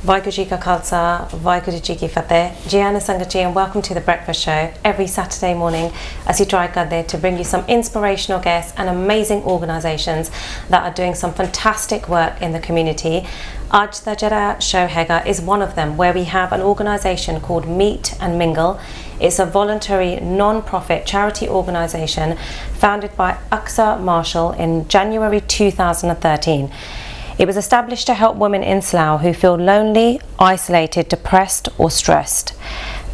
Vaheguru Ji Ka Khalsa, Vaheguru Ji Ki Fateh. Jiana Sangat and welcome to The Breakfast Show every Saturday morning as we try to bring you some inspirational guests and amazing organisations that are doing some fantastic work in the community. Aaj Da Jehra Show Hega is one of them, where we have an organisation called Meet and Mingle. It's a voluntary non-profit charity organisation founded by Aqsa Marshall in January 2013. It was established to help women in Slough who feel lonely, isolated, depressed or stressed.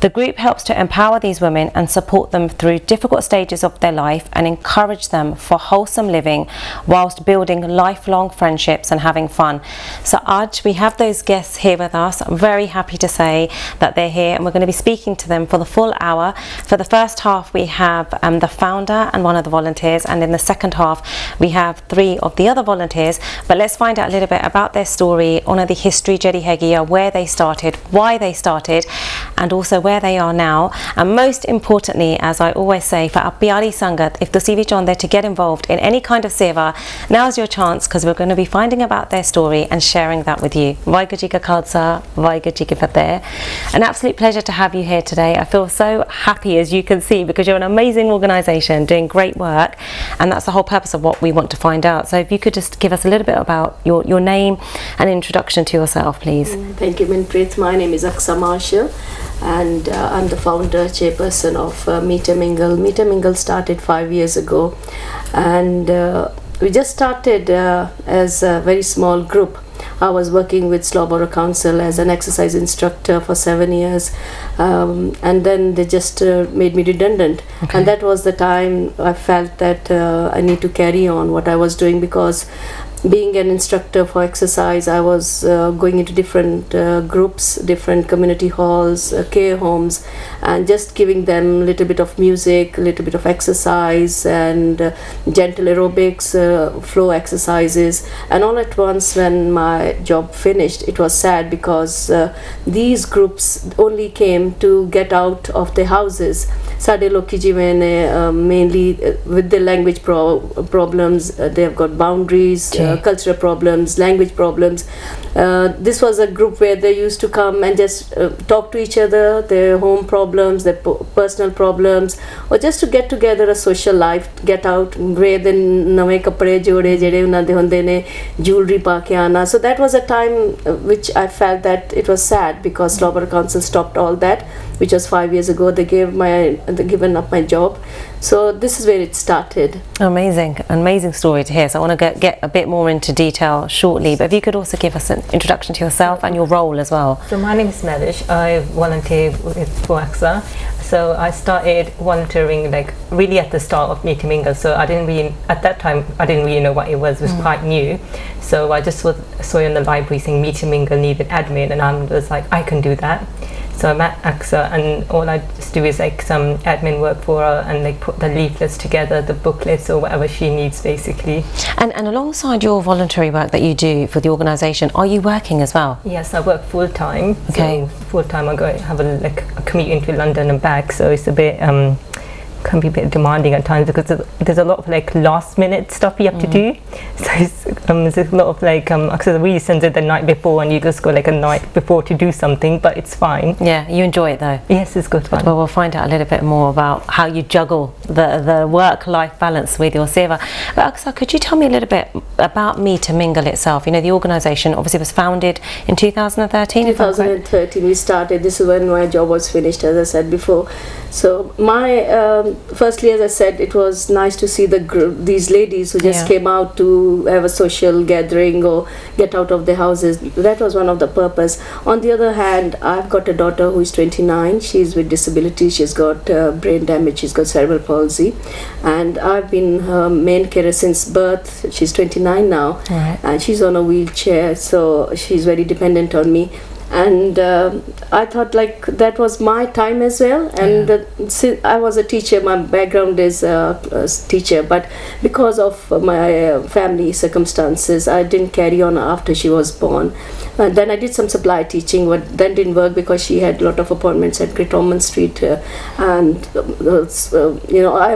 The group helps to empower these women and support them through difficult stages of their life and encourage them for wholesome living whilst building lifelong friendships and having fun. So Aj, we have those guests here with us. I'm very happy to say that they're here and we're going to be speaking to them for the full hour. For the first half we have the founder and one of the volunteers, and in the second half we have three of the other volunteers. But let's find out a little bit about their story, on the history, Jedi Hegia, where they started, why they started, and also where they are now. And most importantly, as I always say, for our Pyari Sangat, if ਤੁਸੀਂ ਵੀ ਚਾਹੁੰਦੇ to get involved in any kind of seva, now's your chance, because we're going to be finding about their story and sharing that with you. Vaheguru Ji Ka Khalsa, Vaheguru Ji Ki Fateh. An absolute pleasure to have you here today. I feel so happy, as you can see, because you're an amazing organisation doing great work, and that's the whole purpose of what we want to find out. So if you could just give us a little bit about your name and introduction to yourself, please. Thank you, Minpreet. My name is Aqsa Marshall, and I'm the founder, chairperson of Meet and Mingle. Meet and Mingle started 5 years ago, and we just started as a very small group. I was working with Slough Borough Council as an exercise instructor for 7 years, and then they just made me redundant. Okay. And that was the time I felt that I need to carry on what I was doing, because being an instructor for exercise, I was going into different groups, different community halls, care homes, and just giving them a little bit of music, a little bit of exercise, and gentle aerobics, flow exercises. And all at once, when my job finished, it was sad, because these groups only came to get out of their houses. Sade loki jive ne mainly with the language problems, they have got boundaries, cultural problems, language problems. This was a group where they used to come and just talk to each other, their home problems, their personal problems, or just to get together, a social life, get out, wear the nave kapde jode jede unna de hunde ne, jewelry pa ke aana. So that was a time which I felt that it was sad, because Slough Borough Council stopped all that, which was 5 years ago. They given up my job. So this is where it started. Amazing story to hear. So I want to get a bit more into detail shortly, but if you could also give us an introduction to yourself and your role as well. So my name is Melish. I volunteer for Aqsa. So I started volunteering like really at the start of Meet and Mingle. So at that time I didn't really know what it was. It was quite new. So I just saw in the library saying Meet and Mingle needed admin, and I was like, I can do that. So I'm at Aqsa, and all I just do is like some admin work for her, and like put the leaflets together, the booklets, or whatever she needs, basically. And alongside your voluntary work that you do for the organisation, are you working as well? Yes, I work full time. Okay. So full time I go have a commute into London and back, so it's a bit can be a bit demanding at times, because there's a lot of like last minute stuff you have to do. So there's a lot of like Aqsa really sends it the night before, and you just go like a night before to do something, but it's fine. Yeah, you enjoy it though? Yes, it's good fun. Well, we'll find out a little bit more about how you juggle the work-life balance with your seva. But Aqsa, could you tell me a little bit about Meet and Mingle itself? You know, the organisation obviously was founded in 2013. 2013 we started. This is when my job was finished, as I said before. So my firstly, as I said, it was nice to see these ladies who just came out to have a social gathering or get out of their houses. That was one of the purpose. On the other hand, I've got a daughter who is 29. She's with disability. She's got brain damage. She's got cerebral palsy, and I've been her main carer since birth. She's 29 now, and she's on a wheelchair, so she's very dependent on me. And I thought like that was my time as well, and since I was a teacher, my background is a teacher, but because of my family circumstances I didn't carry on after she was born. Then I did some supply teaching, but that didn't work because she had a lot of appointments at Great Ormond Street, and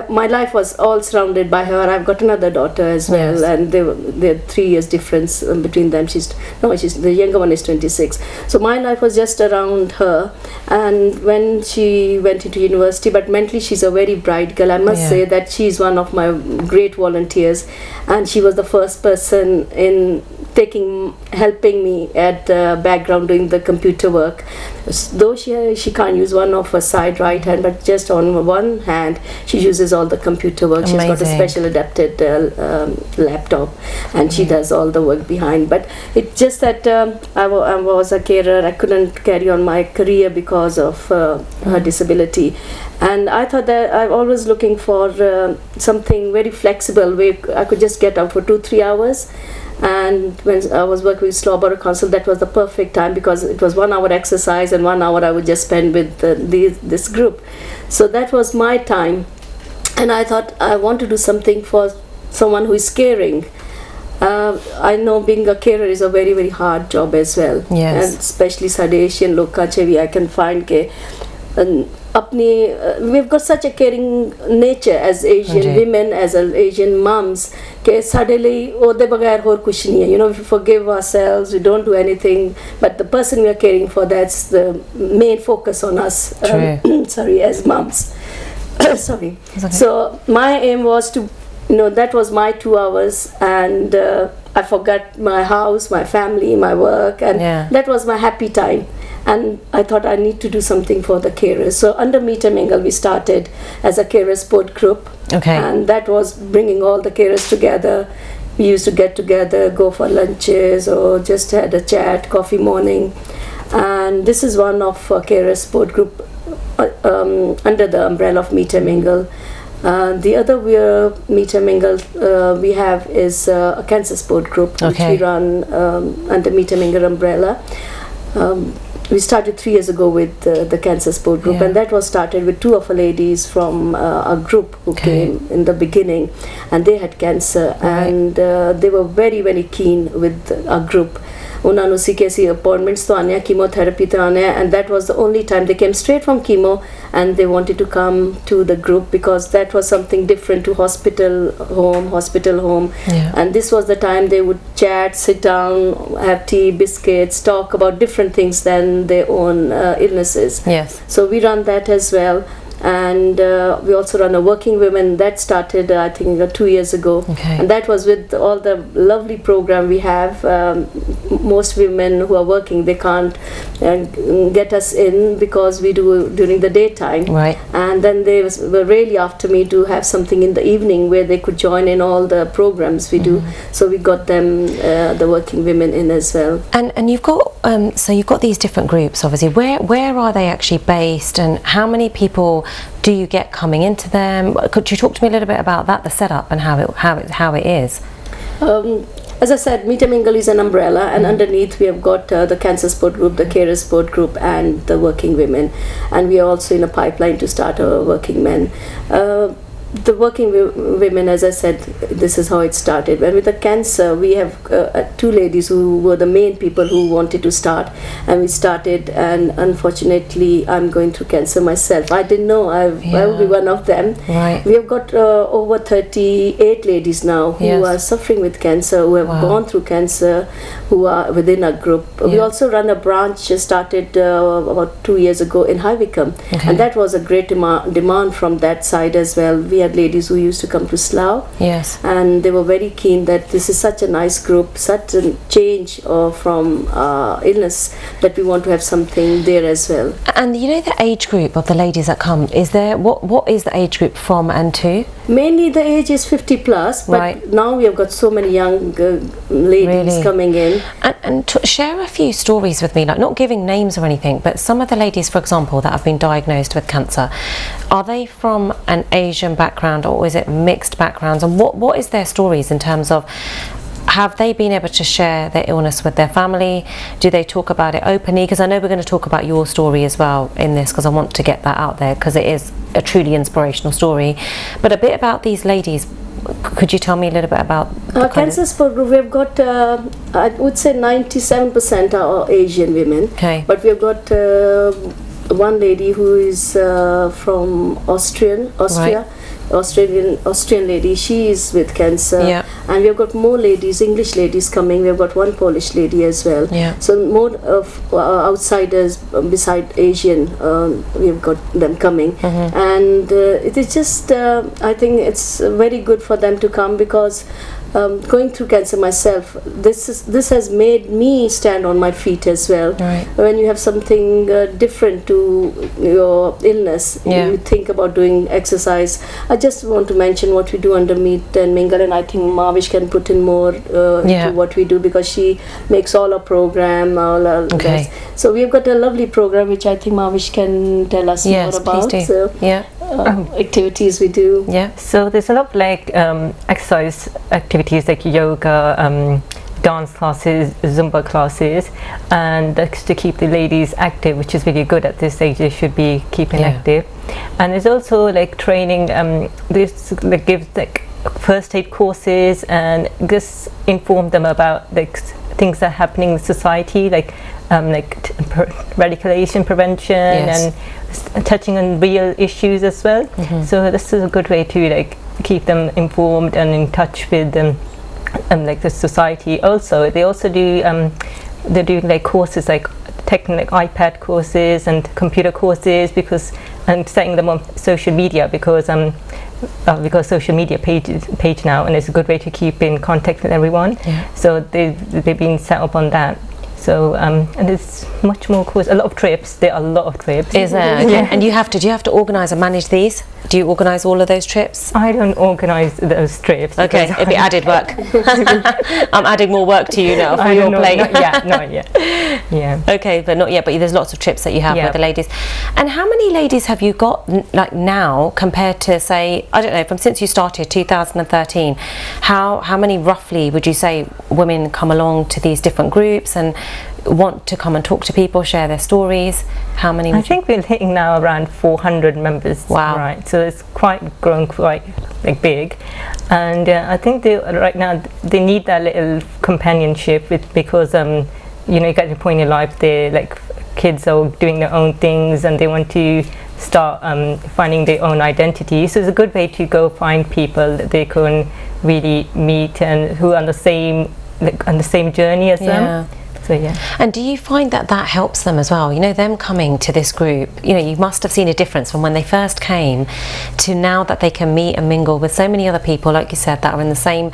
my life was all surrounded by her. I've got another daughter as well, and they're 3 years difference between them. She's the younger one is 26. So my life was just around her. And when she went into university, but mentally she's a very bright girl. I must say that she's one of my great volunteers, and she was the first person in helping me at the background doing the computer work. Though she can't use one of her side right hand, but just on one hand she uses all the computer work. Amazing. She's got a special adapted laptop, and she does all the work behind. But it's just that I was a carer. I couldn't carry on my career because of her disability, and I thought that I'm always looking for something very flexible where I could just get up for 2-3 hours. And when I was working with Slowborough Council, that was the perfect time, because it was 1 hour exercise and 1 hour I would just spend with this group. So that was my time, and I thought I want to do something for someone who is caring. I know being a carer is a very, very hard job as well. Yes. And especially Sade Asian लोग का चाहिए, I can find के we've got such a caring nature as Asian women, as Asian mums, कि साढ़े लिए ओदे बगैर और कुछ नहीं है. You know, we forgive ourselves, we don't do anything, but the person we are caring for, that's the main focus on us. Sorry, as mums. Sorry. Okay. So my aim was to, that was my 2 hours, and I forgot my house, my family, my work, and that was my happy time. And I thought I need to do something for the carers. So under Meet and Mingle, we started as a carer sport group. Okay. And that was bringing all the carers together. We used to get together, go for lunches, or just had a chat, coffee morning. And this is one of carer sport group under the umbrella of Meet and Mingle. The other Meet and Mingle we have is a cancer sport group, which we run under Meet and Mingle umbrella. We started 3 years ago with the cancer sport group, and that was started with 2 of our ladies from a group who came in the beginning, and they had cancer, and they were very, very keen with our group. उन्होंने उसी कैसी appointments तो आने chemotherapy तो आने, and that was the only time they came straight from chemo, and they wanted to come to the group because that was something different to hospital home, and this was the time they would chat, sit down, have tea, biscuits, talk about different things than their own illnesses. Yes. So we run that as well. And we also run a working women that started I think 2 years ago, and that was with all the lovely program we have. Most women who are working, they can't get us in because we do during the daytime, and then they were really after me to have something in the evening where they could join in all the programs we do. So we got them the working women in as well. And you've got so you've got these different groups, obviously. Where are they actually based, and how many people do you get coming into them? Could you talk to me a little bit about that, the setup, and how it is? As I said, Meet and Mingle is an umbrella, and underneath we have got the cancer sport group, the carer sport group, and the working women, and we are also in a pipeline to start a working men. The working women, as I said, this is how it started. And with the cancer, we have 2 ladies who were the main people who wanted to start, and we started. And unfortunately, I'm going through cancer myself. I didn't know I will be one of them. We have got over 38 ladies now who are suffering with cancer, who have gone through cancer, who are within our group. We also run a branch started about 2 years ago in High Wycombe, and that was a great demand from that side as well. We had ladies who used to come to Slough, and they were very keen that this is such a nice group, such a change from illness, that we want to have something there as well. And the age group of the ladies that come, is there what is the age group from and to? Mainly the age is 50 plus, but now we have got so many young ladies coming in. And share a few stories with me, like not giving names or anything, but some of the ladies, for example, that have been diagnosed with cancer, are they from an Asian background, or is it mixed backgrounds, and what is their stories in terms of, have they been able to share their illness with their family? Do they talk about it openly? Because I know we're going to talk about your story as well in this, because I want to get that out there, because it is a truly inspirational story. But a bit about these ladies, could you tell me a little bit about cancer sport group? We've got I would say 97% are Asian women, but we've got one lady who is from Austria. Right. Austrian lady, she is with cancer. Yeah. And we have got more ladies, English ladies coming. We have got one Polish lady as well. Yeah. So more of outsiders beside Asian, we have got them coming. And it is just, I think it's very good for them to come, because going through cancer myself, this has made me stand on my feet as well. Right. When you have something different to your illness, Yeah. you think about doing exercise. I just want to mention what we do under Meet and Mingle, and I think Mavish can put in more Yeah. into what we do, because she makes all our program, all our Okay. so we've got a lovely program which I think Mavish can tell us Yes, more about. please do. So Yeah. activities we do. Yeah. So there's a lot of like exercise activities like yoga, dance classes, Zumba classes, and that's to keep the ladies active, which is really good at this age. They should be keeping Yeah. active. And there's also like training. This like gives like first aid courses and just inform them about like things that are happening in society, like radicalization prevention Yes. and touching on real issues as well. So this is a good way to like keep them informed and in touch with them, like the society. Also, they also do they're doing like courses like taking like iPad courses and computer courses, because and setting them on social media, because we've got a social media page now, and it's a good way to keep in contact with everyone. Yeah. So they've been set up on that. So and there's much more course, a lot of trips. There are a lot of trips. Is there? Okay. And do you have to organise and manage these? Do you organise all of those trips? I don't organise those trips. Okay, because it'd be added work. I'm adding more work to you now for I your don't know, plate. not yet. Yeah. Okay, but not yet. But there's lots of trips that you have Yeah. with the ladies. And how many ladies have you got like now compared to, say, I don't know, from since you started 2013? How many roughly would you say women come along to these different groups and want to come and talk to people, share their stories? How many? I think we're hitting now around 400 members. Wow. Right. So it's grown quite like big, and I think right now they need that little companionship because you know, you get to a point in life they like kids are doing their own things and they want to start finding their own identity. So it's a good way to go find people that they can really meet and who are on the same journey as them. So yeah. And do you find that helps them as well? You know, them coming to this group, you know, you must have seen a difference from when they first came to now that they can meet and mingle with so many other people, like you said, that are in the same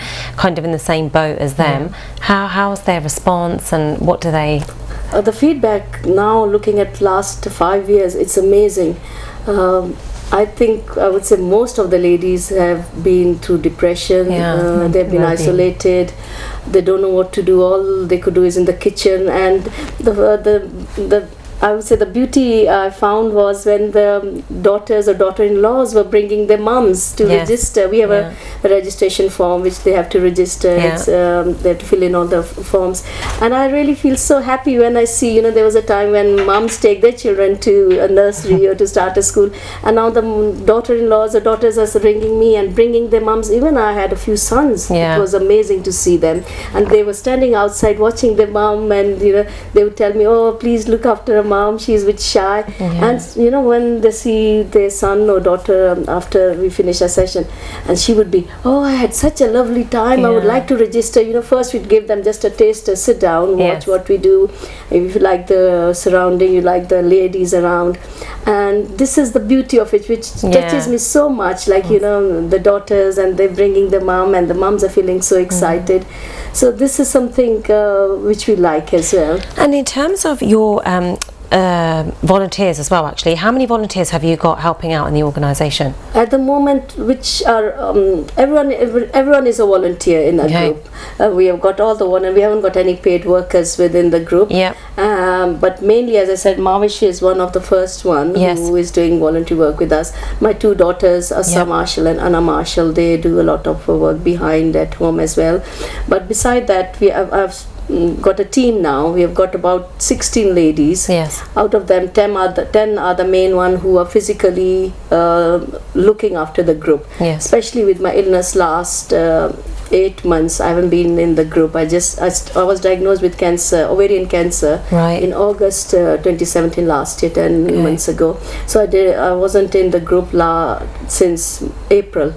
boat as them. How's their response, and what do they? The feedback now, looking at last 5 years, it's amazing. I think I would say most of the ladies have been through depression. They've been isolated. They don't know what to do. All they could do is in the kitchen. And the I would say the beauty I found was when the daughters or daughter-in-laws were bringing their mums to register. We have a registration form which they have to register. It's, they have to fill in all the forms. And I really feel so happy when I see, you know, there was a time when mums take their children to a nursery or to start a school. And now the daughter-in-laws or daughters are ringing me and bringing their mums. Even I had a few sons. It was amazing to see them. And they were standing outside watching their mum, and, you know, they would tell me, oh, please look after her mom, she's a bit shy. And you know, when they see their son or daughter after we finish a session, and she would be, oh, I had such a lovely time, I would like to register. You know, first we'd give them just a taster, sit down, watch what we do. If you like the surrounding, you like the ladies around, and this is the beauty of it, which touches me so much. Like, you know, the daughters, and they're bringing the mom, and the moms are feeling so excited. So this is something which we like as well. And in terms of your volunteers as well, actually, how many volunteers have you got helping out in the organisation? At the moment, which are everyone is a volunteer in our group. We have got all the one, and we haven't got any paid workers within the group. But mainly, as I said, Mavish is one of the first one who is doing volunteer work with us. My two daughters, Asa Marshall and Anna Marshall, they do a lot of work behind at home as well. But beside that, I've got a team now. We have got about 16 ladies. Out of them, 10 are the main one who are physically looking after the group. Especially with my illness last 8 months. I haven't been in the group. I was diagnosed with cancer, ovarian cancer, Right. in August 2017, last year, 10 Okay. months ago. So I wasn't in the group since April.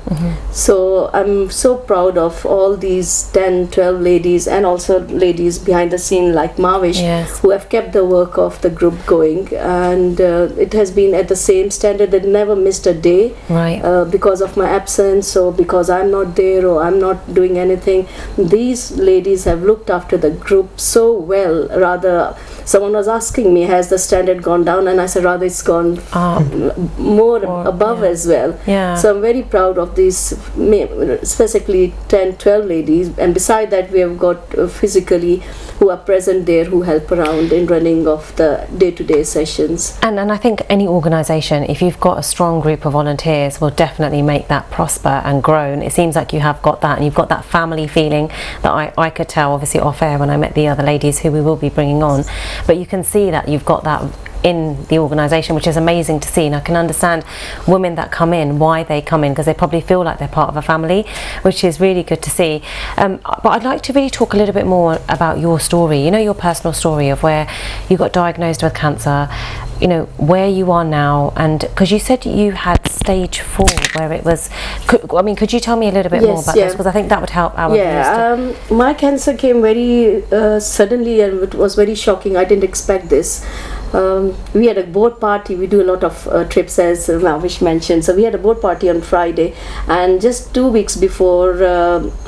So I'm so proud of all these 10, 12 ladies, and also ladies behind the scene like Mavish, Yes. who have kept the work of the group going, and it has been at the same standard. They never missed a day. Right. Because of my absence, or because I'm not there, or I'm not doing anything. These ladies have looked after the group so well. Rather, someone was asking me, has the standard gone down? And I said, rather it's gone more above yeah. as well. Yeah. So I'm very proud of these, specifically 10, 12 ladies. And beside that, we have got physically who are present there, who help around in running of the day-to-day sessions. And I think any organisation, if you've got a strong group of volunteers, will definitely make that prosper and grow. And it seems like you have got that, and you've got that family feeling that I could tell, obviously off air when I met the other ladies who we will be bringing on. But you can see that you've got that in the organisation, which is amazing to see. And I can understand women that come in, why they come in, because they probably feel like they're part of a family, which is really good to see. But I'd like to really talk a little bit more about your story, you know, your personal story of where you got diagnosed with cancer, you know, where you are now, and because you said you had stage 4, where it was, could you tell me a little bit more about this, because I think that would help our viewers to... My cancer came very suddenly, and it was very shocking. I didn't expect this. We had a board party. We do a lot of trips, as Mavish mentioned. So we had a board party on Friday, and just 2 weeks before,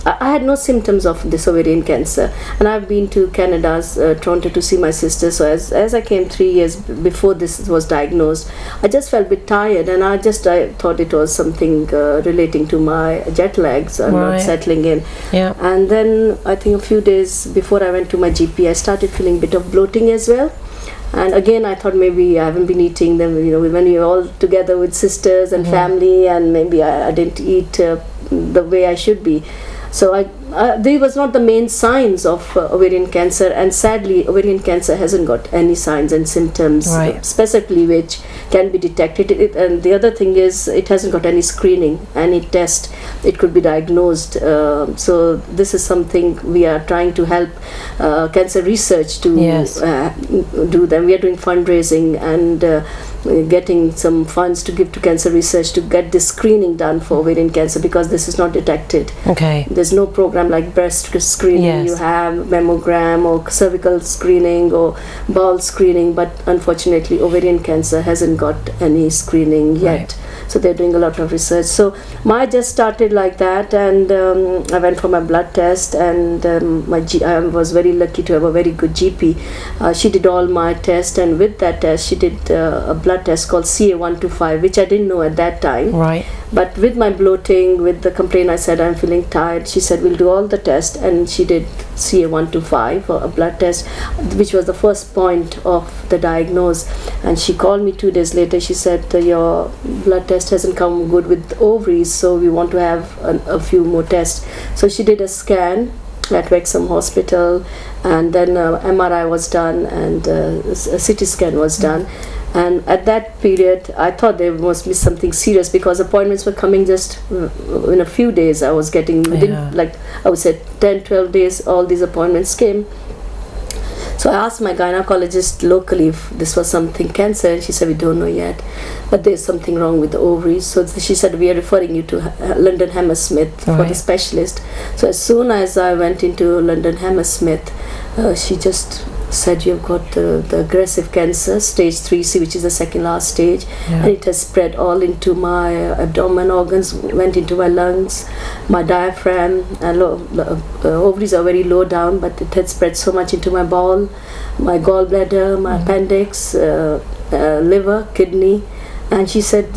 I had no symptoms of this ovarian cancer, and I've been to Canada's Toronto to see my sister. So as I came 3 years before this was diagnosed, I just felt a bit tired, and I thought it was something relating to my jet lags and not settling in. Yeah. And then I think a few days before I went to my GP, I started feeling a bit of bloating as well. And again, I thought maybe I haven't been eating them, you know, when you're all together with sisters and family, and maybe I didn't eat the way I should be. So they was not the main signs of ovarian cancer, and sadly ovarian cancer hasn't got any signs and symptoms specifically which can be detected. And the other thing is, it hasn't got any screening, any test it could be diagnosed. So this is something we are trying to help cancer research to do them. We are doing fundraising and getting some funds to give to cancer research to get this screening done for ovarian cancer, because this is not detected. Okay. There's no program like breast screening. You have mammogram or cervical screening or bowel screening, but unfortunately ovarian cancer hasn't got any screening yet. So they're doing a lot of research. So I just started like that, and I went for my blood test, and I was very lucky to have a very good GP. She did all my tests, and with that test she did a blood test called CA125, which I didn't know at that time. Right. But with my bloating, with the complaint, I said I'm feeling tired. She said we'll do all the tests, and she did CA125, or a blood test, which was the first point of the diagnosis. And she called me 2 days later. She said your blood test hasn't come good with ovaries, so we want to have a few more tests. So she did a scan at Wexham Hospital, and then MRI was done, and a CT scan was done. And at that period, I thought there must be something serious, because appointments were coming just in a few days. I was getting, within, like I would say 10, 12 days, all these appointments came. So I asked my gynecologist locally if this was something cancer, and she said we don't know yet, but there's something wrong with the ovaries. So she said we are referring you to London Hammersmith for the specialist. So as soon as I went into London Hammersmith, she just said you've got the aggressive cancer, stage 3C, which is the second last stage, and it has spread all into my abdomen organs, went into my lungs, my diaphragm, and ovaries are very low down, but it had spread so much into my bowel, my gallbladder, my appendix, liver, kidney. And she said,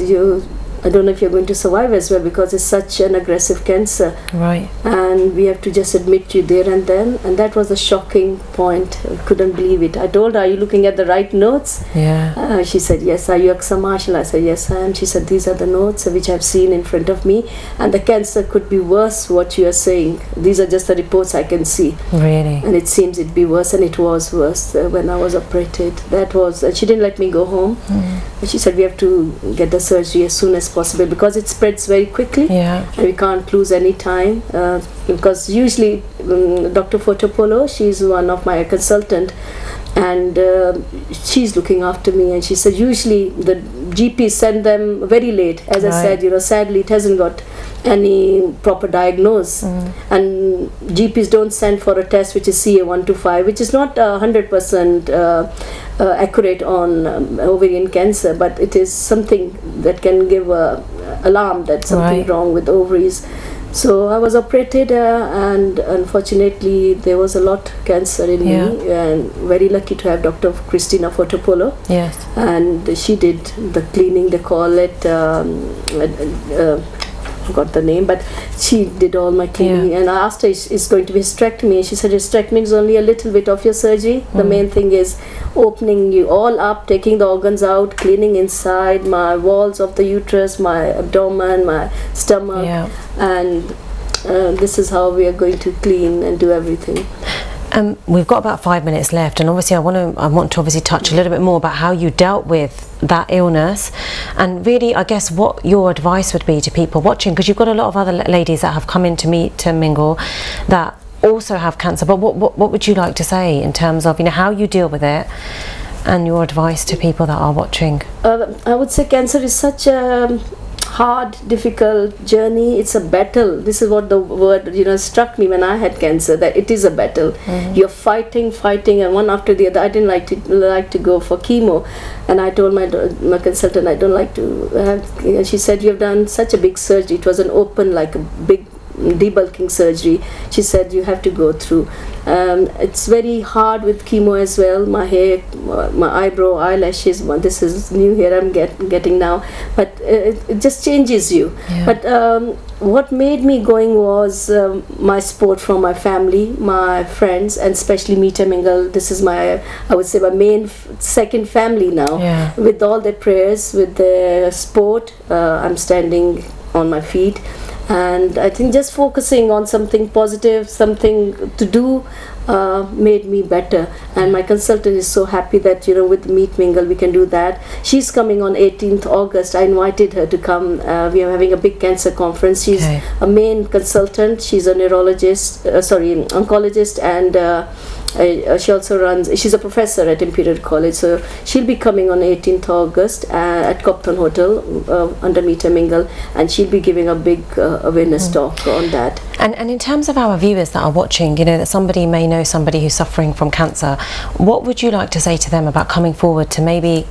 I don't know if you're going to survive as well, because it's such an aggressive cancer. Right. And we have to just admit you there and then. And that was a shocking point. I couldn't believe it. I told her, are you looking at the right notes? Yeah. She said, yes. Are you Aksa Marshall? I said, yes, I am. She said, these are the notes which I've seen in front of me. And the cancer could be worse, what you are saying. These are just the reports I can see. Really? And it seems it'd be worse, and it was worse when I was operated. That was, she didn't let me go home. She said, we have to get the surgery as soon as possible, because it spreads very quickly. Yeah. And we can't lose any time, because usually Dr. Fotopolo, she's one of my consultant, and she's looking after me, and she said usually the GPs send them very late. As I said, sadly it hasn't got any proper diagnosis, and GPs don't send for a test which is CA125, which is not 100% accurate on ovarian cancer, but it is something that can give alarm that something wrong with ovaries. So I was operated, and unfortunately there was a lot cancer in me, and very lucky to have Dr. Christina Fotopolo. Yes. And she did the cleaning, they call it, forgot the name, but she did all my cleaning. And I asked her, is going to be hysterectomy? And she said hysterectomy is only a little bit of your surgery. The main thing is opening you all up, taking the organs out, cleaning inside my walls of the uterus, my abdomen, my stomach, and this is how we are going to clean and do everything. We've got about 5 minutes left, and obviously I want to obviously touch a little bit more about how you dealt with that illness, and really I guess what your advice would be to people watching, because you've got a lot of other ladies that have come in to meet to mingle that also have cancer, but what would you like to say in terms of how you deal with it and your advice to people that are watching? I would say cancer is such a hard, difficult journey. It's a battle. This is what the word struck me when I had cancer, that it is a battle. You're fighting, and one after the other. I didn't like to go for chemo, and I told my consultant I don't like to have, and she said, you have done such a big surgery. It was an open, like a big debulking surgery. She said you have to go through. It's very hard with chemo as well. My hair, my eyebrow, eyelashes, this is new hair I'm getting now, but it just changes you. But what made me going was my support from my family, my friends, and especially Meet and Mingle. This is I would say my main second family now. With all their prayers, with their support, I'm standing on my feet. And I think just focusing on something positive, something to do, made me better. And my consultant is so happy that with Meet Mingle we can do that. She's coming on 18th August. I invited her to come. We are having a big cancer conference. She's a main consultant. She's a oncologist, and she also runs, she's a professor at Imperial College, so she'll be coming on 18th August at Copthorne Hotel under Meet and Mingle, and she'll be giving a big awareness talk on that. And in terms of our viewers that are watching, that somebody may know somebody who's suffering from cancer, what would you like to say to them about coming forward to maybe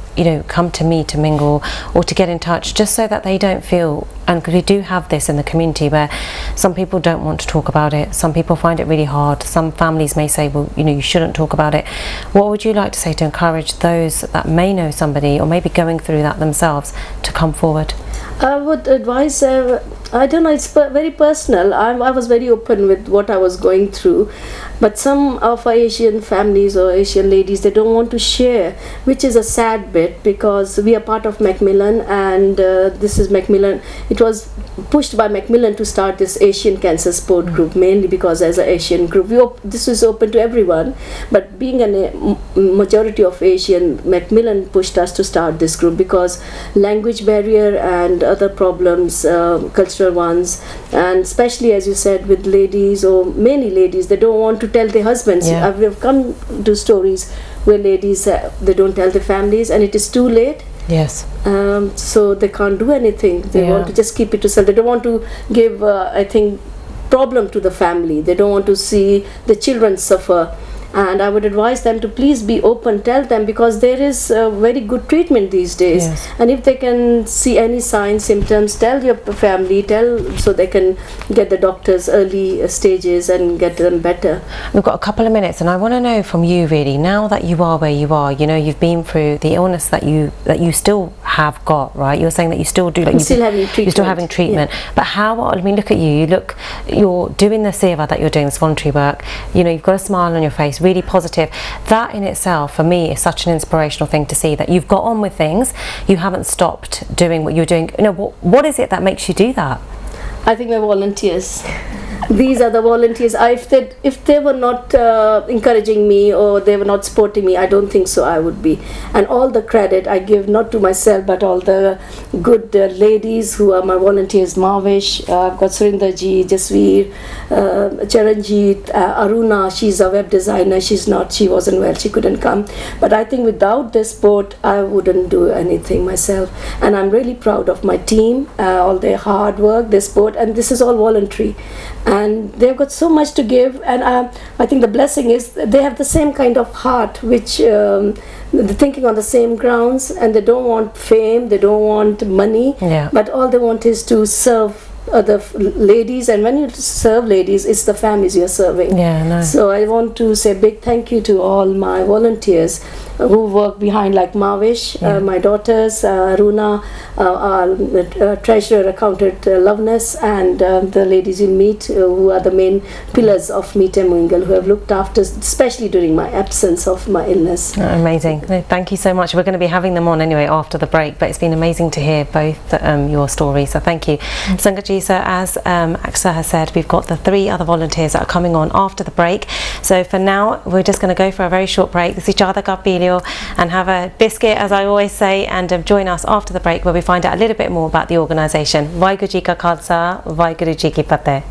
come to Meet and Mingle, or to get in touch, just so that they don't feel, and because we do have this in the community where some people don't want to talk about it, some people find it really hard, some families may say, well, you shouldn't talk about it. What would you like to say to encourage those that may know somebody or maybe going through that themselves to come forward? I would advise, I don't know, it's very personal. I was very open with what I was going through, but some of our Asian families or Asian ladies, they don't want to share, which is a sad bit, because we are part of Macmillan, and this is Macmillan. It was pushed by Macmillan to start this Asian Cancer Support Group, mainly because as an Asian group, this is open to everyone, but being a majority of Asian, Macmillan pushed us to start this group because language barrier and other problems, cultural ones, and especially as you said with ladies, or many ladies, they don't want to tell their husbands. I've come to stories where ladies, they don't tell their families, and it is too late. Yes. So they can't do anything. They want to just keep it to self. They don't want to give, I think, problem to the family. They don't want to see the children suffer. And I would advise them to please be open, tell them, because there is very good treatment these days. And if they can see any signs, symptoms, tell your family, so they can get the doctors early stages and get them better. We've got a couple of minutes, and I want to know from you really, now that you are where you are, you've been through the illness that you still have got, right? You're saying that you still do, I'm still having treatment. You're still having treatment. But look at you. You're doing the seva that you're doing, this voluntary work. You've got a smile on your face, really positive. That in itself for me is such an inspirational thing to see, that you've got on with things, you haven't stopped doing what you're doing. What is it that makes you do that? I think my volunteers. these are the volunteers. If they were not encouraging me or they were not supporting me, I don't think so I would be. And all the credit I give not to myself but all the good ladies who are my volunteers. Mavish, I've got Surindarji, Jasveer, Charanjit, Aruna. She's a web designer. She wasn't well, she couldn't come. But I think without this support I wouldn't do anything myself. And I'm really proud of my team, all their hard work, their support, and this is all voluntary. And they've got so much to give, and I think the blessing is they have the same kind of heart, which they're thinking on the same grounds, and they don't want fame, they don't want money, but all they want is to serve other ladies. And when you serve ladies, it's the families you're serving. So I want to say big thank you to all my volunteers who work behind, like Mavish, my daughters, Aruna, our treasurer, accountant Loveness, and the ladies you meet who are the main pillars of Meet and Mingle, who have looked after, especially during my absence of my illness. Amazing. Thank you so much. We're going to be having them on anyway after the break, but it's been amazing to hear both your stories, so thank you. Sangatji, so as Aksa has said, we've got the 3 other volunteers that are coming on after the break. So for now, we're just going to go for a very short break. This is Jada Gapilio, and have a biscuit, as I always say, and join us after the break where we find out a little bit more about the organisation. Vaheguru Ji Ka Khalsa, Vaheguru Ji Ki Fateh.